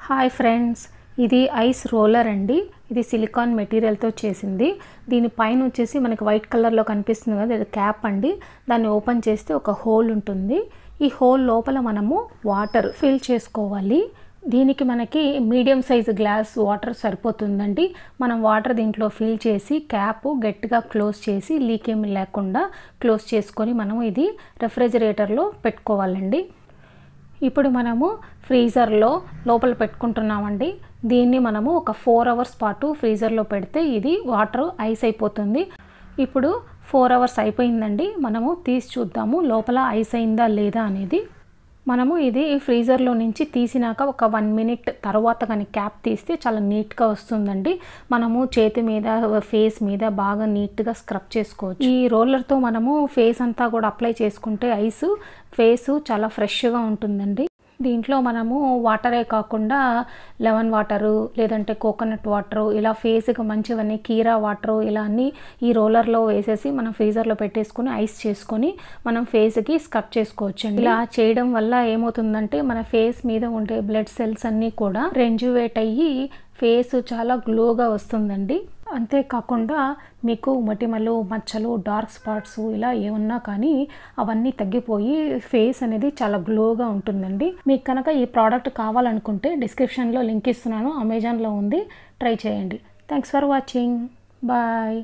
Hi friends, ఇది ice roller అండి. ఇది సిలికాన్ మెటీరియల్తో చేసింది. దీని పైన వచ్చేసి మనకి వైట్ కలర్లో కనిపిస్తుంది కదా, ఇది క్యాప్ అండి. దాన్ని ఓపెన్ చేస్తే ఒక హోల్ ఉంటుంది. ఈ హోల్ లోపల మనము వాటర్ ఫిల్ చేసుకోవాలి. దీనికి మనకి మీడియం సైజు గ్లాస్ వాటర్ సరిపోతుందండి. మనం వాటర్ దీంట్లో ఫిల్ చేసి క్యాప్ గట్టిగా క్లోజ్ చేసి లీక్ ఏమి లేకుండా క్లోజ్ చేసుకొని మనము ఇది రెఫ్రిజిరేటర్లో పెట్టుకోవాలండి. ఇప్పుడు మనము ఫ్రీజర్లో లోపల పెట్టుకుంటున్నామండి. దీన్ని మనము ఒక 4 అవర్స్ పాటు ఫ్రీజర్లో పెడితే ఇది వాటర్ ఐస్ అయిపోతుంది. ఇప్పుడు 4 అవర్స్ అయిపోయిందండి. మనము తీసి చూద్దాము లోపల ఐస్ అయిందా లేదా అనేది. మనము ఇది ఫ్రీజర్లో నుంచి తీసినాక ఒక 1 మినిట్ తర్వాత కానీ క్యాప్ తీస్తే చాలా నీట్గా వస్తుందండి. మనము చేతి మీద ఫేస్ మీద బాగా నీట్గా స్క్రబ్ చేసుకోవచ్చు. ఈ రోలర్తో మనము ఫేస్ అంతా కూడా అప్లై చేసుకుంటే ఫేసు చాలా ఫ్రెష్గా ఉంటుందండి. దీంట్లో మనము వాటరే కాకుండా లెమన్ వాటరు లేదంటే కోకోనట్ వాటరు ఇలా ఫేస్కి మంచివన్నీ కీరా వాటరు ఇలా అన్నీ ఈ రోలర్లో వేసేసి మనం ఫ్రీజర్లో పెట్టేసుకుని ఐస్ చేసుకొని మనం ఫేస్కి స్క్రబ్ చేసుకోవచ్చు. ఇలా చేయడం వల్ల ఏమవుతుందంటే మన ఫేస్ మీద ఉండే బ్లడ్ సెల్స్ అన్నీ కూడా రెన్జువేట్ అయ్యి ఫేస్ చాలా గ్లోగా వస్తుందండి. అంతేకాకుండా మీకు మొటిమలు మచ్చలు డార్క్ స్పాట్స్ ఇలా ఏమన్నా కానీ అవన్నీ తగ్గిపోయి ఫేస్ అనేది చాలా గ్లోగా ఉంటుందండి. మీకు కనుక ఈ ప్రోడక్ట్ కావాలనుకుంటే డిస్క్రిప్షన్లో లింక్ ఇస్తున్నాను, అమెజాన్లో ఉంది, ట్రై చేయండి. Thanks for watching, bye.